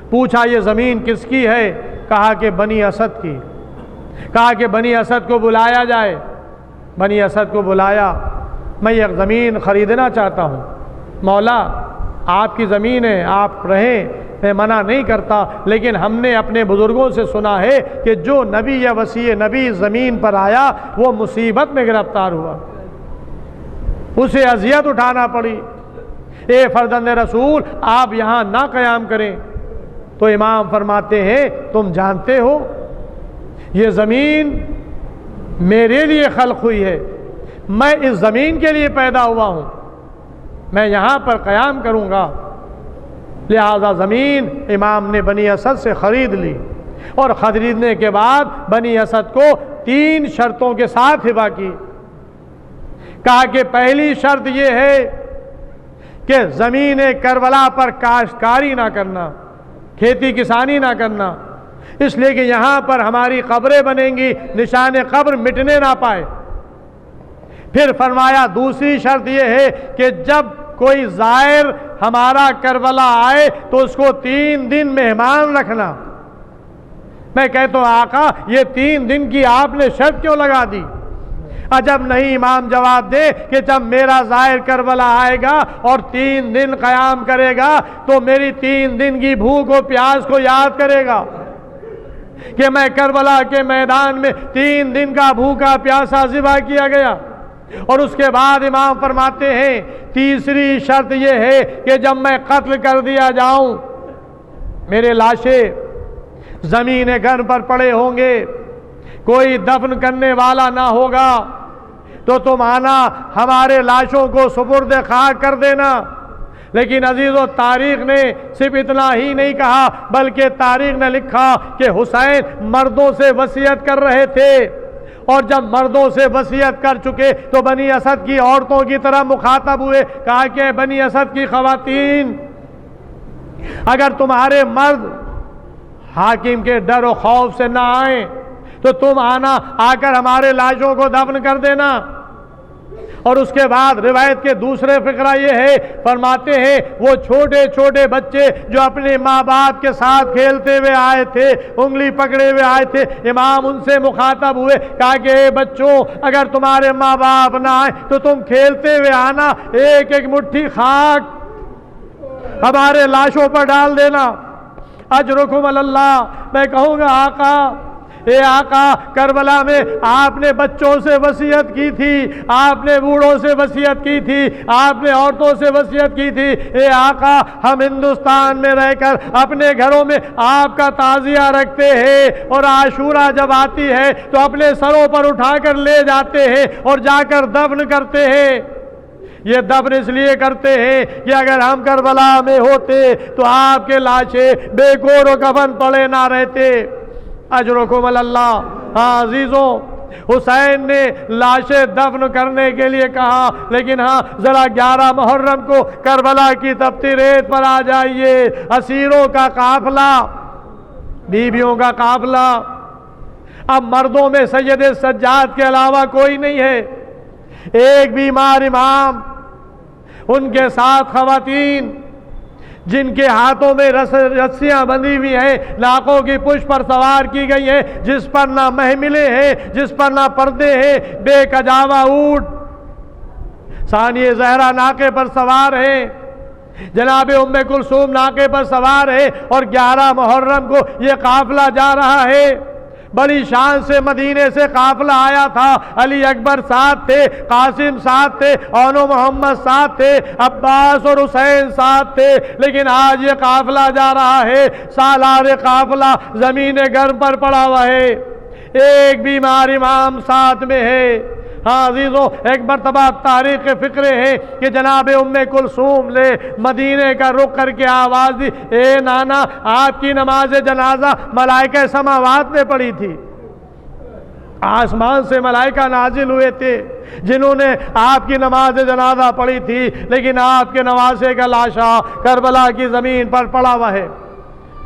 پوچھا یہ زمین کس کی ہے؟ کہا کہ بنی اسد کی۔ کہا کہ بنی اسد کو بلایا جائے۔ بنی اسد کو بلایا، میں یہ زمین خریدنا چاہتا ہوں، مولا آپ کی زمین ہے، آپ رہیں، میں منع نہیں کرتا، لیکن ہم نے اپنے بزرگوں سے سنا ہے کہ جو نبی یا وصی نبی زمین پر آیا وہ مصیبت میں گرفتار ہوا، اسے اذیت اٹھانا پڑی، اے فرزند رسول آپ یہاں نہ قیام کریں۔ تو امام فرماتے ہیں تم جانتے ہو یہ زمین میرے لیے خلق ہوئی ہے، میں اس زمین کے لیے پیدا ہوا ہوں، میں یہاں پر قیام کروں گا۔ لہذا زمین امام نے بنی اسد سے خرید لی، اور خریدنے کے بعد بنی اسد کو 3 شرطوں کے ساتھ ہبہ کی۔ کہا کہ پہلی شرط یہ ہے کہ زمین کربلا پر کاشتکاری نہ کرنا، کھیتی کسانی نہ کرنا، اس لیے کہ یہاں پر ہماری قبریں بنیں گی، نشان قبر مٹنے نہ پائے۔ پھر فرمایا دوسری شرط یہ ہے کہ جب کوئی زائر ہمارا کربلا آئے تو اس کو 3 دن مہمان رکھنا۔ میں کہتا ہوں آقا یہ 3 دن کی آپ نے شرط کیوں لگا دی؟ عجب نہیں امام جواب دے کہ جب میرا زائر کربلا آئے گا اور 3 دن قیام کرے گا تو میری 3 دن کی بھوک و پیاس کو یاد کرے گا کہ میں کربلا کے میدان میں 3 دن کا بھوکا پیاسا ذبح کیا گیا۔ اور اس کے بعد امام فرماتے ہیں تیسری شرط یہ ہے کہ جب میں قتل کر دیا جاؤں، میرے لاشیں زمین گھر پر پڑے ہوں گے، کوئی دفن کرنے والا نہ ہوگا، تو تم آنا ہمارے لاشوں کو سپرد خاک کر دینا۔ لیکن عزیزو تاریخ نے صرف اتنا ہی نہیں کہا بلکہ تاریخ نے لکھا کہ حسین مردوں سے وصیت کر رہے تھے، اور جب مردوں سے وصیت کر چکے تو بنی اسد کی عورتوں کی طرح مخاطب ہوئے، کہا کہ بنی اسد کی خواتین اگر تمہارے مرد حاکم کے ڈر و خوف سے نہ آئیں تو تم آنا، آ کر ہمارے لاشوں کو دفن کر دینا۔ اور اس کے بعد روایت کے دوسرے فقرہ یہ ہے، فرماتے ہیں وہ چھوٹے چھوٹے بچے جو اپنے ماں باپ کے ساتھ کھیلتے ہوئے آئے تھے، انگلی پکڑے ہوئے آئے تھے، امام ان سے مخاطب ہوئے، کہا کہ اے بچوں اگر تمہارے ماں باپ نہ آئے تو تم کھیلتے ہوئے آنا، ایک ایک مٹھی خاک ہمارے لاشوں پر ڈال دینا، اجرکم اللہ۔ میں کہوں گا آقا، اے آقا کربلا میں آپ نے بچوں سے وصیت کی تھی، آپ نے بوڑھوں سے وصیت کی تھی، آپ نے عورتوں سے وصیت کی تھی، اے آقا ہم ہندوستان میں رہ کر اپنے گھروں میں آپ کا تعزیہ رکھتے ہیں، اور عاشورہ جب آتی ہے تو اپنے سروں پر اٹھا کر لے جاتے ہیں اور جا کر دفن کرتے ہیں۔ یہ دفن اس لیے کرتے ہیں کہ اگر ہم کربلا میں ہوتے تو آپ کے لاشیں بے کور و کفن پڑے نہ رہتے۔ اجرکم اللہ۔ ہاں عزیزوں، حسین نے لاشیں دفن کرنے کے لیے کہا، لیکن ہاں ذرا 11 محرم کو کربلا کی تپتی ریت پر آ جائیے، اسیروں کا قافلہ، بیویوں کا قافلہ۔ اب مردوں میں سید سجاد کے علاوہ کوئی نہیں ہے، ایک بیمار امام، ان کے ساتھ خواتین جن کے ہاتھوں میں رسیاں بندھی ہوئی ہیں، ناکوں کی پشت پر سوار کی گئی ہیں، جس پر نہ محملیں ہیں، جس پر نہ پردے ہیں، بے کجاوا اونٹ ثانیہ زہرا ناکے پر سوار ہیں، جناب ام کلثوم ناکے پر سوار ہے، اور 11 محرم کو یہ قافلہ جا رہا ہے۔ بڑی شان سے مدینے سے قافلہ آیا تھا، علی اکبر ساتھ تھے، قاسم ساتھ تھے، اونو محمد ساتھ تھے، عباس اور حسین ساتھ تھے، لیکن آج یہ قافلہ جا رہا ہے، سالار قافلہ زمین گرم پر پڑا ہوا ہے، ایک بیمار امام ساتھ میں ہے۔ ہاں عزیزوں، ایک مرتبہ تاریخ کے فقرے ہیں کہ جناب ام کلثوم نے مدینے کا رخ کر کے آواز دی، اے نانا آپ کی نماز جنازہ ملائکہ سماوات نے پڑھی تھی، آسمان سے ملائکہ نازل ہوئے تھے جنہوں نے آپ کی نماز جنازہ پڑھی تھی، لیکن آپ کے نواسے کا لاشا کربلا کی زمین پر پڑا ہوا ہے۔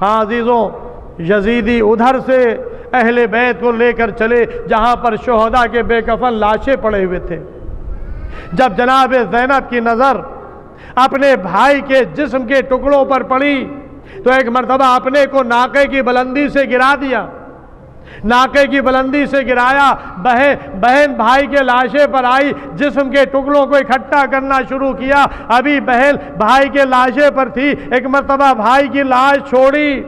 ہاں عزیزوں، یزیدی ادھر سے اہل بیت کو لے کر چلے جہاں پر شہداء کے بے کفن لاشیں پڑے ہوئے تھے۔ جب جناب زینب کی نظر اپنے بھائی کے جسم کے ٹکڑوں پر پڑی تو ایک مرتبہ اپنے کو ناقے کی بلندی سے گرا دیا، ناقے کی بلندی سے گرایا، بہن بھائی کے لاشیں پر آئی، جسم کے ٹکڑوں کو اکٹھا کرنا شروع کیا، ابھی بہن بھائی کے لاشیں پر تھی، ایک مرتبہ بھائی کی لاش چھوڑی،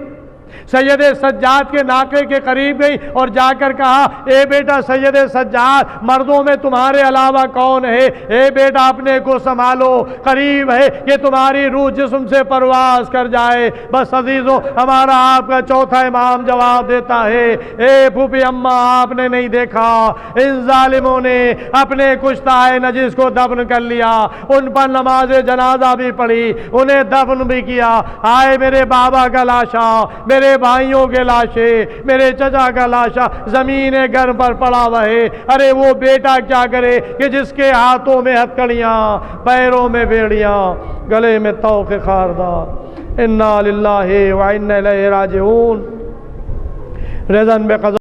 سید سجاد کے ناقے کے قریب گئی اور جا کر کہا، اے بیٹا سید سجاد، مردوں میں تمہارے علاوہ کون ہے؟ اے بیٹا اپنے کو سنبھالو، قریب ہے کہ تمہاری روح جسم سے پرواز کر جائے۔ بس عزیزوں، ہمارا آپ کا چوتھا امام جواب دیتا ہے، اے پھوپھی اماں آپ نے نہیں دیکھا، ان ظالموں نے اپنے کشتہ نجس کو دفن کر لیا، ان پر نماز جنازہ بھی پڑھی، انہیں دفن بھی کیا۔ آئے میرے بابا کا لاشا، میرے میرے بھائیوں کے لاشیں، میرے چچا کا لاشا زمین گھر پر پڑا ہوا ہے، ارے وہ بیٹا کیا کرے کہ جس کے ہاتھوں میں ہتکڑیاں، پیروں میں بیڑیاں، گلے میں طوق خاردار۔ انا للہ و انا الیہ راجعون۔ رضا بقضاء